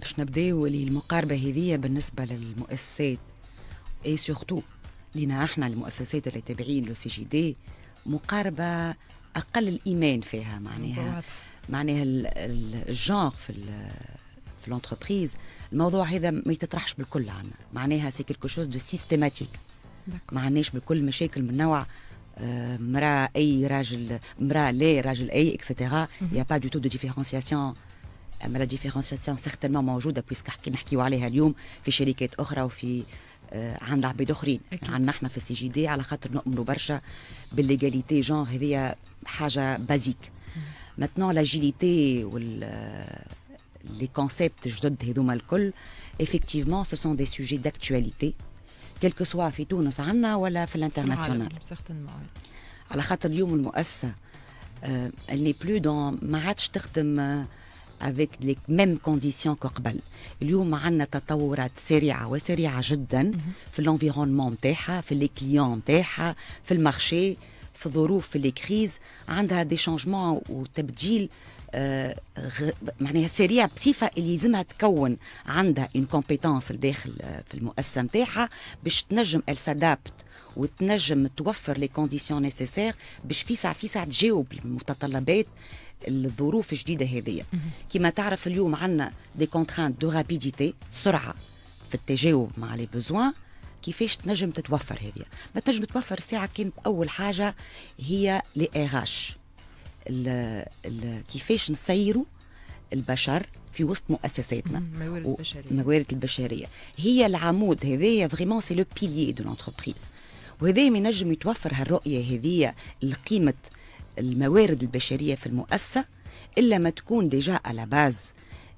باش نبداو اللي المقاربة هذه بالنسبة للمؤسسات اي سورتو لينا احنا المؤسسات اللي تابعين لو سي جي دي مقاربة أقل الإيمان فيها. معناها الجانر في الانتربريز الموضوع هذا ما يتطرحش بالكل عنا. معناها سي كيلكو شوز دو سيستيماتيك. ما عندناش بالكل مشاكل من نوع مرأة أي راجل مرأة لا راجل أي اكسترا. يا با دو تو دو ديفيرونسياسيون. أما لا ديفيرونسياسيون سيغتينمون موجودة بويسك نحكيو عليها اليوم في شركات أخرى وفي عند عباد اخرين. عندنا احنا في السي جي دي على خاطر نؤمنوا برشا بالليغاليتي جونر هذه حاجه بازيك. ماتنون لاجيليتي لي كونسيبت جدد هذوما الكل effectivement ce sont des sujets d'actualité quel que soit في تونس عندنا ولا في الانترناسيونال. على خاطر اليوم المؤسسه elle n'est plus dans ما عادش تخدم avec les mêmes conditions كقبل. اليوم عندنا تطورات سريعة وسريعة جدا في الانفيرونمون نتاعها، في لي كليون نتاعها، في المارشي، في الظروف، في لي كريز. عندها دي شانجمون وتبديل معناها سريع بصفة اللي لازمها تكون عندها اون كومبيتونس لداخل في المؤسسة نتاعها باش تنجم ال سادابت وتنجم توفر لي كونديسيون نيسيسير باش فيسع تجاوب المتطلبات الظروف الجديدة هذه. كما تعرف اليوم عندنا دي كونترانت دو رابيديتي، سرعة في التجاوب مع لي بوزوان. كيفاش تنجم تتوفر هذه؟ ما تنجم تتوفر ساعة كانت أول حاجة هي لي RH. كيفاش نسيروا البشر في وسط مؤسساتنا. الموارد البشرية هي العمود هذايا فريمون سي لو بيليي دو لونتربريز. وهذا ما ينجم يتوفر هالرؤية هذه لقيمة الموارد البشرية في المؤسسة إلا ما تكون ديجا على باز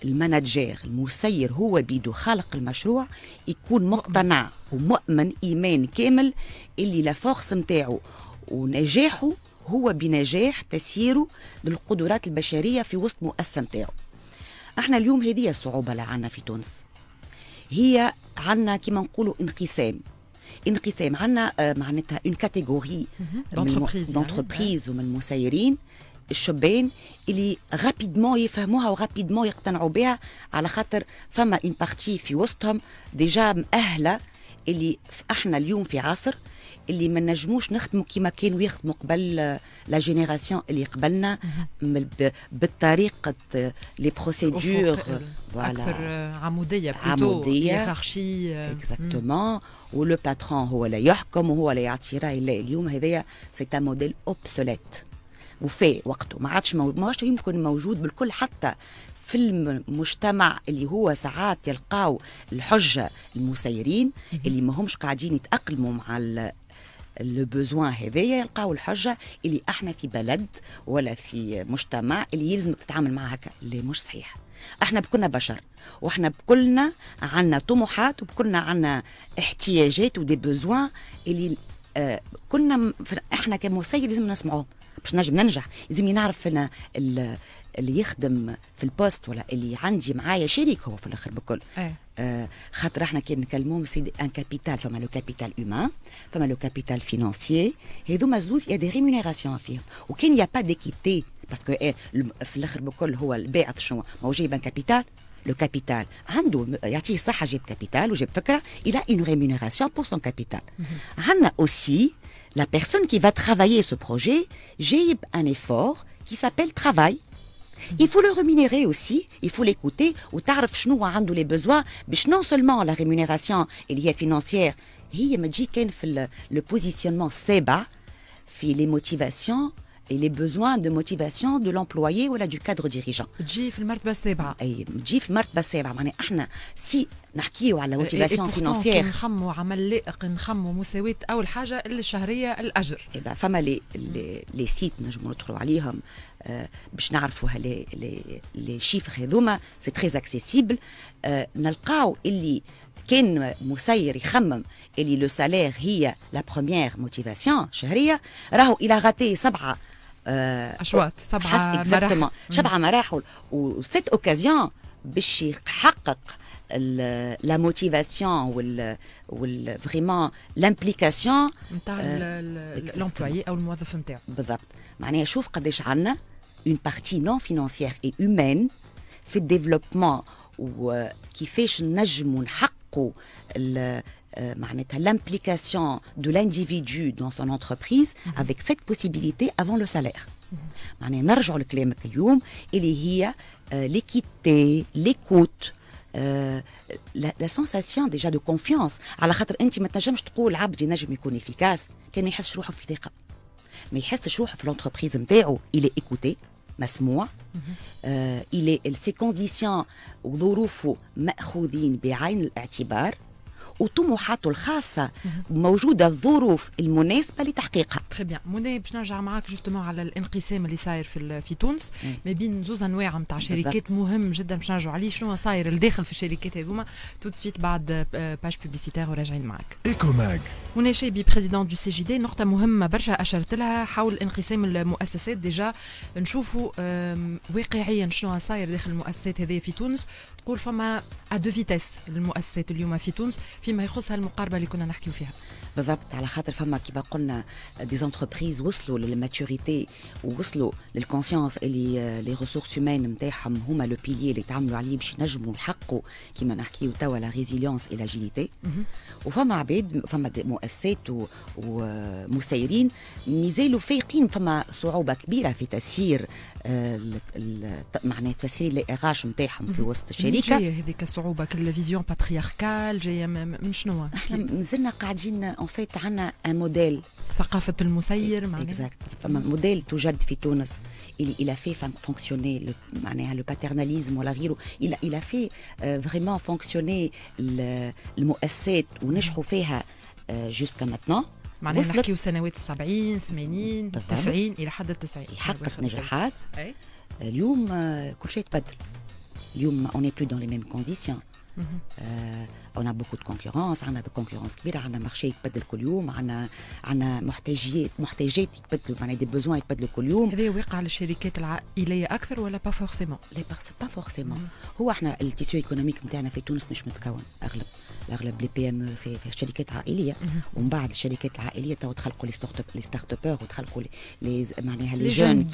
المانجير المسير هو بيدو خالق المشروع يكون مقتنع ومؤمن إيمان كامل اللي لا فورس متاعه ونجاحه هو بنجاح تسييره للقدرات البشرية في وسط مؤسسة متاعه. احنا اليوم هذه الصعوبة اللي عنا في تونس. هي عنا كما نقولوا انقسام عنا معناتها اون كاتيجوري دونتربريز ومن المسيرين الشبان اللي غابيدمون يفهموها وغابيدمون يقتنعوا بها على خاطر فما اون بارتي في وسطهم ديجا مأهلة اللي احنا اليوم في عصر اللي ما نجموش نخدموا كما كانوا يخدموا قبل لا جينيراسيون اللي قبلنا بالطريقه لي بروسيدور اكثر عموديه هيرارشي اكزاكتومون. ولو باترون هو اللي يحكم وهو اللي يعطي راي. اليوم هذايا سي ان موديل اوبسوليت وفي وقته ما عادش يمكن موجود بالكل حتى في المجتمع اللي هو ساعات يلقاو الحجة المسيرين اللي ما همش قاعدين يتأقلموا مع لو بوزوان هذايا يلقاو الحجة اللي احنا في بلد ولا في مجتمع اللي يلزمك تتعامل معها هكا. اللي مش صحيح. احنا بكلنا بشر واحنا بكلنا عنا طموحات وبكلنا عنا احتياجات ودي بوزوان اللي كنا احنا كمسير لازم نسمعوهم باش نجم ننجح. لازم نعرف انا اللي يخدم في البوست ولا اللي عندي معايا شريك هو في الاخر بكل. خاطر احنا كي نكلموهم سي ان كابيتال. فما لو كابيتال هيومان، فما لو كابيتال فينانسيي. هذوما زوز يا دي ريمونيراسيون فيهم. وكان يا با ديكيتي باسكو في الاخر بكل هو الباعث شنو ما هو جايب ان كابيتال. لو كابيتال عنده يعطيه الصحه جاب كابيتال وجاب فكره il a une rémunération pour son capital. عندنا aussi la personne qui va travailler ce projet جايب un effort qui s'appelle travail. Il faut le rémunérer aussi, il faut l'écouter وتعرف شنو عنده les besoins باش non seulement la rémunération اللي هي financière هي ما تجي كان في le positionnement السابع في les motivations et les besoins de motivation de l'employé ou du cadre dirigeant. تجي في المرتبة السابعة. أي تجي في المرتبة السابعة. معناها احنا سي نحكيو على موتيفاسيون فينانسيير نخمو عمل لائق نخمو مساواة أول حاجة الشهرية الأجر. إيه فما لي سيت نجمو ندخلوا عليهم باش نعرفوا لي شيفر هذوما سي تري اكسيسيبل. نلقاو اللي كان مسير يخمم اللي لو سالير هي لا بروميير موتيفاسيون شهرية راهو إلى غاتي 7 أشواط 7 مراحل وست اوكازيون باش يحقق لا موتيفاسيون فريمون لامبليكاسيون نتاع لومبلويي او الموظف نتاعو. بالضبط. معناها شوف قداش عندنا اون بارتي نون فينانسيير اي هيومان في الديفلوبمون وكيفاش نجموا نحققوا معناتها l'implication de l'individu dans son entreprise avec cette possibilité avant le salaire. معناها نرجعوا لكلامك اليوم اللي هي l'équité, l'écoute, la sensation déjà de confiance. على خاطر انت ما تنجمش تقول عبد ينجم يكون efficace كان ما يحسش روحه في ثقة، ما يحسش روحه في l'entreprise نتاعو il est écouté مسموع، il est ses conditions وظروفه مأخوذين بعين الاعتبار، وطموحاته الخاصة موجودة الظروف المناسبة لتحقيقها. تري بيان. منى باش نرجع معاك جوستومون على الانقسام اللي صاير في تونس ما بين زوز انواع نتاع شركات مهم جدا باش نرجعوا عليه شنو صاير الداخل في الشركات هذوما تو سويت بعد باج بوبليسيتير وراجعين معاك. ايكو ماج. منى شيبي بريزيدون دو سي جي دي، نقطة مهمة برشا أشرت لها حول انقسام المؤسسات. ديجا نشوفوا واقعيا شنو صاير داخل المؤسسات هذه في تونس. تقول فما دو فيتاس المؤسسات اليوم في تونس فيما يخص هالمقاربة اللي كنا نحكيو فيها. بالضبط، على خاطر فما كيما قلنا دي زونتربريز وصلوا للماتوريتي ووصلوا للكونسيونس اللي لي ريسورس هيومان نتاعهم هما لو بيلي اللي تعملوا عليه باش ينجموا يحققوا كيما نحكيو توا لا ريزيليونس اي لاجيليتي. وفما عباد فما مؤسسات ومسيرين مازالوا فايقين، فما صعوبه كبيره في تسيير معناها تسيير لي اغاش نتاعهم في وسط الشركه. جايه هذيك الصعوبه كالفيزيون باترياركال جايه من شنو؟ احنا مازلنا قاعدين ان فيت عندنا ان موديل ثقافه المسير معناها اكزاكت. فما موديل توجد في تونس اللي في فونكسيوني معناها لو باترناليزم ولا غيره، الى في فريمون فونكسيوني المؤسسات ونجحوا فيها جوسكا ماتنون. معناها نحكيو سنوات 70 80 90 الى حد 90 حققت نجاحات. اليوم كل شيء تبدل. اليوم on n'est plus dans les mêmes conditions. on a beaucoup de concurrence، عندنا concurrence كبيرة، عندنا مارشي يتبدل كل يوم، عندنا محتاجات يتبدلوا، معناها دي بوزوان يتبدلوا كل يوم. هذا واقع على الشركات العائلية أكثر ولا با فورسيمون؟ لا با فورسيمون. هو احنا التيسيو ايكونوميك نتاعنا في تونس مش متكون اغلب لي بي ام سي شركات عائليه، ومن بعد الشركات العائليه تو تخلقوا لي ستارت ابور وتخلقوا لي معناها لي جون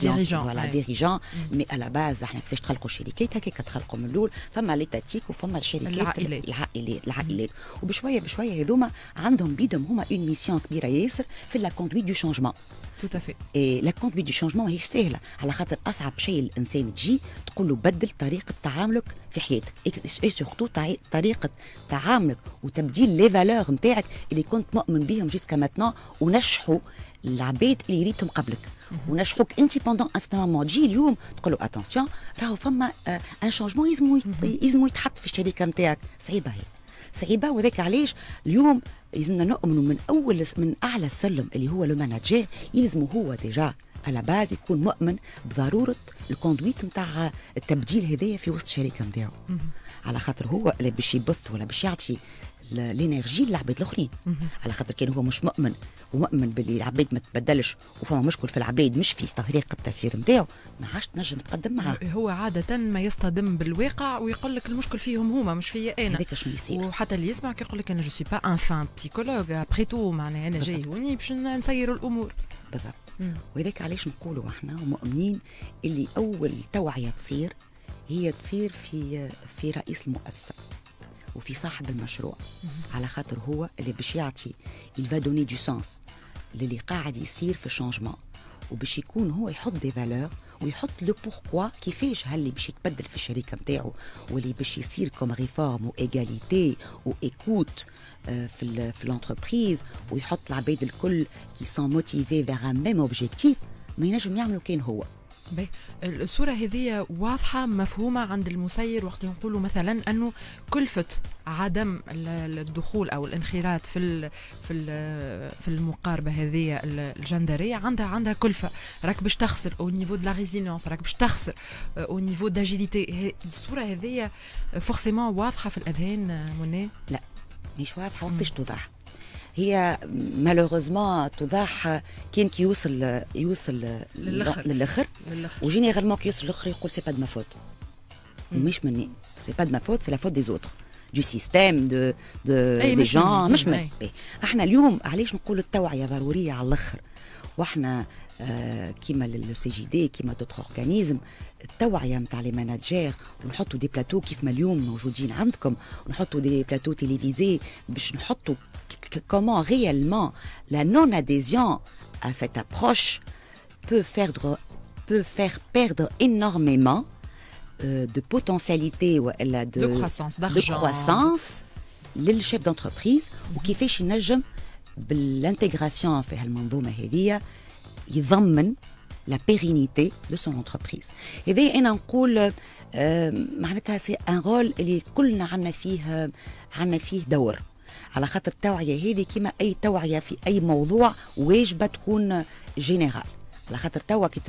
ديريجون. مي على باز احنا كيفاش تخلقوا الشركات هكاك تخلقوا من الاول، فما لي تاتيك وفما الشركات العائلات وبشويه بشويه هذوما عندهم بيدهم هما اون ميسيون كبيره ياسر في لا كوندويت دو شونجمون. tout à fait. Et la conduite du changement ماهيش سهله، على خاطر اصعب شيء الانسان تجي تقول له بدل طريقه تعاملك في حياتك، اي سورتو طريقه تعاملك وتبديل لي فالور نتاعك اللي كنت مؤمن بهم جيسكا ماتنون، ونشحوا العباد اللي ريتهم قبلك ونشحوك انت بوندون ان سيغتان مومون. تجي اليوم تقول له اتونسيون راهو فما ان شونجمون يلزمو يتحط في الشركه نتاعك. صعيبه هي صعيبه، وذاك علاش اليوم يلزمنا نؤمنوا من اعلى السلم اللي هو لو ماناجير، يلزموا هو ديجا على باز يكون مؤمن بضروره الكوندويت نتاع التبديل هذايا في وسط الشركه نتاعو، على خاطر هو اللي باش يبث ولا باش يعطي الانرجي للعباد الاخرين. على خاطر كان هو مش مؤمن ومؤمن باللي العباد ما تبدلش وفما مشكل في العباد مش في طريقه التسيير نتاعو، ما عادش تنجم تقدم معاه. هو عاده ما يصطدم بالواقع ويقول لك المشكل فيهم هما مش فيا انا. هذاك شنو يصير، وحتى اللي يسمعك يقول لك انا جو سوي با ان فان بسيكولوج ابري تو، معناها انا جاي هوني باش نسير الامور. بالضبط. وهذاك علاش نقولوا احنا ومؤمنين اللي اول توعيه تصير هي تصير في رئيس المؤسسه وفي صاحب المشروع، على خاطر هو اللي باش يعطي الفا دوني دو سانس اللي قاعد يصير في الشونجمون، وباش يكون هو يحط دي فالور ويحط لو بوركوا كيفاش هاللي باش يتبدل في الشركه نتاعو واللي باش يصير كوم ريفورم وايغاليتي وايكوت في لونتربريز، ويحط العباد الكل كي سون موتيفي فيغ ان ميم اوبجيكتيف ما ينجم يعملوا كان هو. الصورة هذه واضحة مفهومة عند المسير وقت نقولوا مثلا أنه كلفة عدم الدخول أو الانخراط في المقاربة هذه الجندرية عندها كلفة، راك باش تخسر أو نيفو دو لا ريزيليونس، راك باش تخسر أو نيفو داجيليتي. الصورة هذه فورسيمون واضحة في الأذهان منى؟ لا مش واضحة. وقتاش توضح؟ هي مالوغوزمون توضح كان كي يوصل للاخر وجينيرالمون كي يوصل للاخر يقول سي با دو ما فوت، ومش مني، سي با دو ما فوت، سي لا فوت دي زوتر. du système des gens مش احنا اليوم علاش نقول التوعية ضرورية على الاخر واحنا كيما للسي جي دي كيما دوتر اورغانيزم التوعيه نتاع لي ماناجير ونحطوا دي بلاتو كيف ما اليوم موجودين عندكم ونحطوا دي بلاتو تيليفيزي باش نحطوا comment réellement la non-adhésion à cette approche peut faire perdre énormément de potentialité ou de croissance d'argent de croissance للشيف d'entreprise وكيفاش ينجم بالintégration في هالمنظومه هذه يضمن la pérennité de son entreprise. هذا أنا نقول معناتها سي ان رول اللي كلنا عندنا فيه دور على خاطر التوعية هذه كما أي توعية في أي موضوع واجبة تكون جينيرال على خاطر توا كي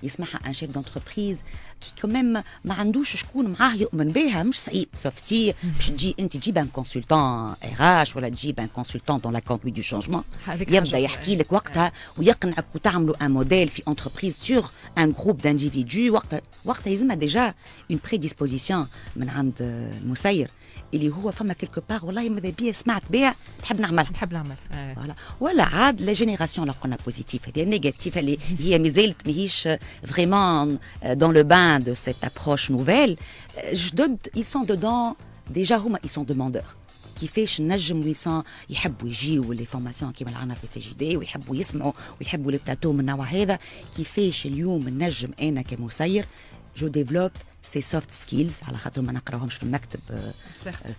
يسمعها ان شيف دونتربريز كي كوميم ما عندوش شكون معاه يؤمن بها مش صعيب سوف سي باش تجي انت تجيب ان كونسلتون ار ولا تجيب ان كونسلتون دون لا كونتوي دو شونجمون يبدا يحكي لك وقتها ويقنعك وتعملوا ان موديل في انتربريز سور ان جروب دانديفيدو وقتها يلزمها ديجا اون بريديسبوزيسيون من عند المسير اللي هو فما كيلكو بار والله ماذا بيا سمعت بها نحب نعمل فوالا ولا عاد لا جينيراسيون اللي قلنا بوزيتيف هذه النيجاتيف اللي هي مازالت ماهيش فريمون دون لو بان دو سيت ابروش نوفيل جدد ils sont dedans déjà هما ils sont demandeurs كيفاش نجم ويسان يحبوا يجيوا لي فورماسيون كيما اللي عندنا في سي جي دي ويحبوا يسمعوا ويحبوا لي بلاتو من النوع هذا كيفاش اليوم نجم انا كمسير جو ديفلوب سي سوفت سكيلز على خاطر ما نقراوهمش في المكتب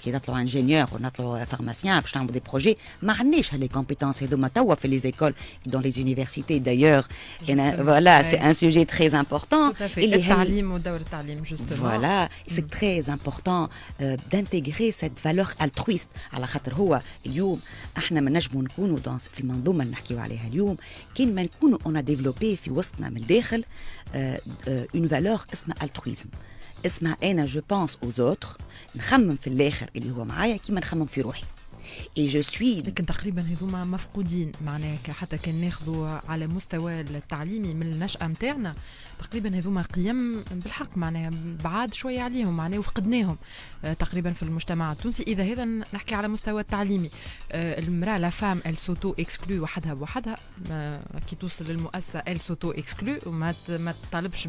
كي نطلعوا انجينيور ونطلعوا فارماسيان باش نعملوا دي بروجي ما عندناش هالي كومبيتونس هذوما توا في لي زيكول دون لي يونيفرسيتي دايوغ فوالا سي ان سوجي تري امبورطون التعليم ودور التعليم جوستومون فوالا سي تري امبورطون دانتيغري سيت فالور الترويست على خاطر هو اليوم احنا ما نجموا نكونوا في المنظومه اللي نحكيو عليها اليوم كاين ما نكونوا اون ديفلوبي في وسطنا من الداخل اون فالور اسمها الترويزم اسمها انا جو بونس اوز اوتر نخمم في الاخر اللي هو معايا كيما نخمم في روحي اي جو سوي لكن تقريبا هذوما مفقودين معناها حتى كان ناخذوا على مستوى التعليمي من النشأة نتاعنا تقريبا هذوما قيم بالحق معناها بعاد شويه عليهم معناها وفقدناهم تقريبا في المجتمع التونسي اذا هذا نحكي على مستوى التعليمي المراه لا فام ال سوتو اكسكلو وحدها بوحدها كي توصل للمؤسسه ال سوتو اكسكلو وما ما تطالبش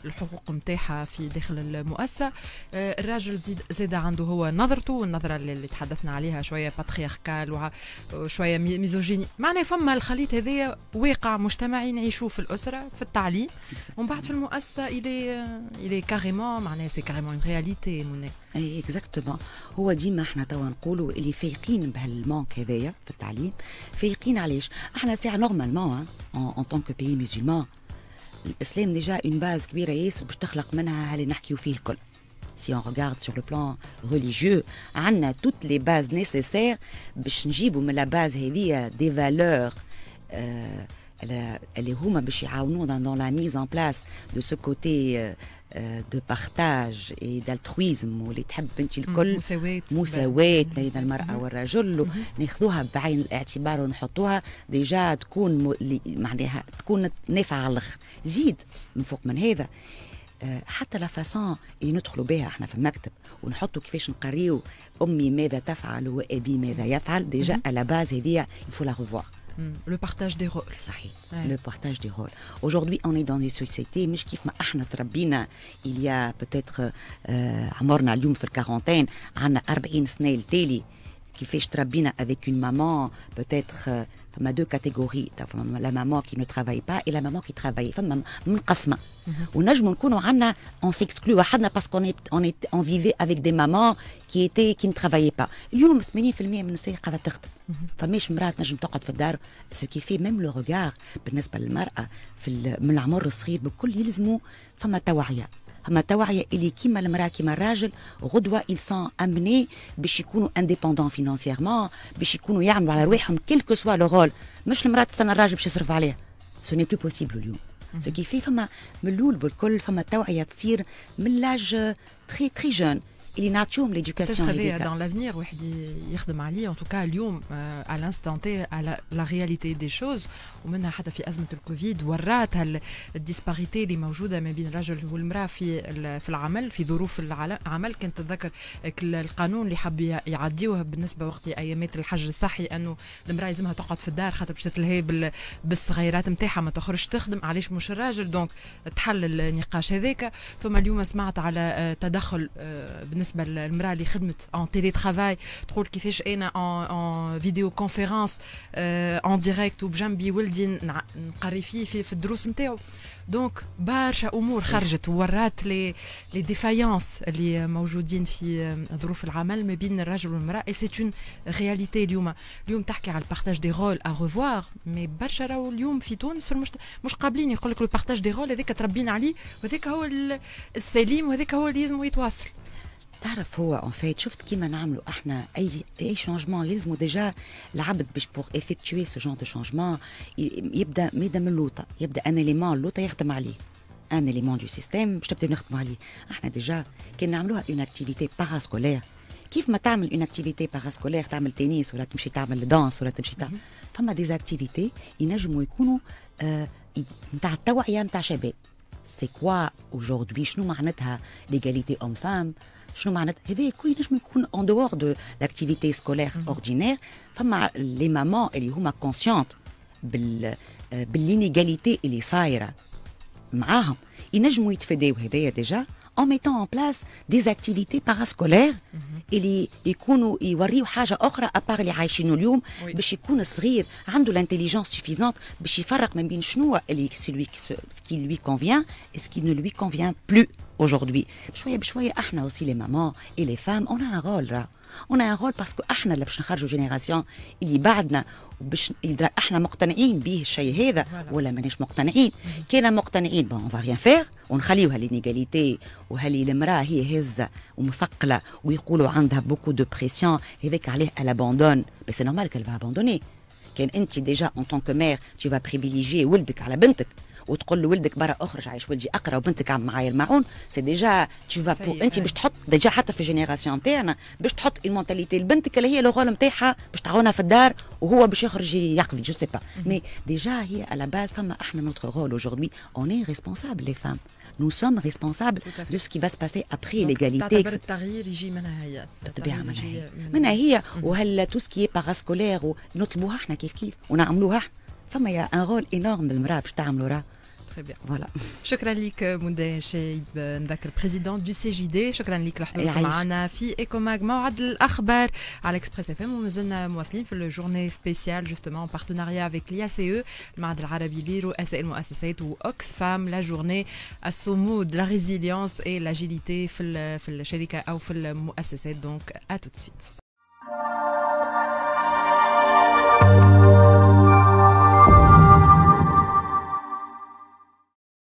بالحقوق نتاعها في داخل المؤسسه الراجل زاد عنده هو نظرته والنظره اللي تحدثنا عليها شويه باترياركال وشويه ميزوجيني معناها فما الخليط هذايا واقع مجتمعي نعيشوه في الاسره في التعليم ومن بعد في المؤسسه الي كاريمون معناها سي كاريمون اون رياليتي اي اكزاكتومون هو ديما احنا توا نقولوا اللي فايقين بهالمانك هذايا في التعليم فايقين علاش احنا ساعه نورمالمون ان طون كو بيي مسلمان الاسلام ديجا اون باز كبيره ياسر باش تخلق منها اللي نحكيو فيه الكل. Si on regarde sur le plan religieux, on a toutes les bases nécessaires باش نجيبوا من la base هذه des valeurs اللي هما باش يعاونونا dans la mise en place de ce côté de partage et d'altruisme واللي تحب انت الكل مساواة بين المرأة والرجل ناخذوها بعين الاعتبار ونحطوها ديجا تكون معناها تكون نافعة على الاخر. زيد من فوق من هذا حتى لا فاسون اللي ندخلوا بها احنا في المكتب ونحطوا كيفاش نقريو امي ماذا تفعل وابي ماذا يفعل ديجا على باز هذه il faut la revoir. Le partage des rôles. صحيح. Le partage des rôles. Aujourd'hui, on est dans une société مش كيف ما احنا تربينا il y a peut-être عمرنا اليوم في الكارونتين عندنا 40 سنة التالي كيفاش تربينا avec une maman peut-être فما دو كاتيجوري فما لا مامون كي نو ترافاي با اي لا مامون كي ترافاي فما منقسمه ونجموا نكونوا عندنا اون سيكسكلو وحدنا باسكو اون فيفي افيك دي مامون كي ne travaillaient pas. اليوم 80% من النساء قاعده تخدم فماش مراه تنجم تقعد في الدار سو كي في ميم لو ريغار بالنسبه للمراه في من العمر الصغير بكل يلزموا فما توعيه فما توعيه اللي كيما المراه كيما الراجل غدوه ils sont amenés باش يكونوا انديبوندون فينانسييرمون باش يكونوا يعملوا على رواحهم كيلكو سوا لو رول مش المراه تستنى الراجل باش يصرف عليها سو ني بلو بوسيبل اليوم سو كي في فما من الاول بالكل فما توعيه تصير من لاج تري تري جون اللي نعطيهم ليدوكاسيون هذيك. dans l'avenir واحد يخدم عليه en tout cas اليوم à l'instant T على la réalité des choses ومنها حتى في أزمة الكوفيد ورات الديسباريتي اللي موجودة ما بين الرجل والمرأة في العمل في ظروف العمل. كنت تذكر القانون اللي حب يعديوه بالنسبة وقت أيامات الحجر الصحي أنه المرأة لازمها تقعد في الدار خاطر باش تتلهي بالصغيرات نتاعها ما تخرجش تخدم علاش مش الراجل. دونك تحل النقاش هذاك. ثم اليوم سمعت على تدخل بالنسبة للمرأة اللي خدمت en télétravail تقول كيفاش أنا en فيديو كونفيرانس en direct وبجنبي ولدي نقري فيه في الدروس نتاعو. دونك برشا امور خرجت وورات لي ديفايانس اللي موجودين في ظروف العمل ما بين الرجل والمراه. اي سي اون رياليتي. اليوم تحكي على البارتاج دي رول ا ريفوار مي برشا راهو اليوم في تونس مش قابلين. يقول لك البارتاج دي رول هذاك تربينا عليه وهذاك هو السليم وهذاك هو اللي لازم يتواصل. تعرف هو ان فيت شفت كيما نعملوا احنا اي شانجمون يلزموا ديجا العبد باش بور افيكتوي سو جون دو شانجمون يبدا من اللوطه. يبدا ان اليمون اللوطه يخدم عليه ان اليمون دو سيستيم باش تبدا نخدم عليه. احنا ديجا كان نعملوها اون اكتيفيتي باراسكولير كيف ما تعمل اون اكتيفيتي باراسكولير تعمل تنس ولا تمشي تعمل دانس ولا تمشي تعمل فما دي اكتيفيتي ينجموا يكونوا نتاع التوعيه نتاع شباب. سي كوا اجوردي شنو معناتها ليغاليتي اوم فام شنو معناتها هذا الكل ينجم يكون اون دور دو لاكتيفيتي سكولير اوردينير. فما لي مامون اللي هما كونسيونت باللينيغاليتي اللي صايره معاهم ينجموا يتفاداو هذايا ديجا en mettant en place des activités parascolaires اللي يكونوا يوريو حاجه اخرى ابار اللي عايشينه اليوم باش يكون الصغير عنده l'inteligeance suffisante باش يفرق ما بين شنو اللي ce qui lui convient et ce qui ne lui convient plus aujourd'hui. بشويه بشويه احنا aussi les mamans et les femmes on a un rôle là. on a un rôle parce que احنا اللي باش نخرجوا جينيراسيون اللي بعدنا باش احنا مقتنعين به الشيء هذا ولا ماناش مقتنعين. كنا مقتنعين بون اون فا ريان فير ونخليوها لينيغاليتي وهاللي المراه هي هزه ومثقله ويقولوا عندها بوكو دو بريسيون هذاك عليه الاباندون بس سي نورمال كال فا اباندوني. كان انت ديجا اون طونك مير تي فا بريفيليجي ولدك على بنتك وتقول لولدك برا اخرج عايش ولدي اقرا وبنتك عم معايا المعون سي ديجا تو فا انت باش تحط ديجا حتى في الجينيراسيون تاعنا باش تحط المونتاليتي لبنتك اللي هي لو رول نتاعها باش تعاونها في الدار وهو باش يخرج يقضي جو سي با مي ديجا هي على باز فما احنا نوتر رول اجوردي اون اي ريسبونسابل لي فام nous sommes responsables de ce qui va se passer après l'égalité. تعتبر التغيير يجي منها هي. بالطبيعه منها هي وهل تو سكي باراسكولير ونطلبوها احنا كيف ونعملوها احنا. فما يا ان رول انورم للمراه باش تعملوا راه. Voilà. شكرا لك منى شايب نذكر بريزيدون دو سي جي دي. شكرا لك لحضورك معنا في ايكوماج موعد الاخبار على اكسبريس اف ام ومازلنا مواصلين في الجورني سبيسيال جوستومون بارتناريا افيك لي سي او المعهد العربي لرؤساء المؤسسات واوكس فام لا جورني الصمود لا ريزيليونس اي لاجيليتي في الشركه او في المؤسسات. دونك ا تو سويت.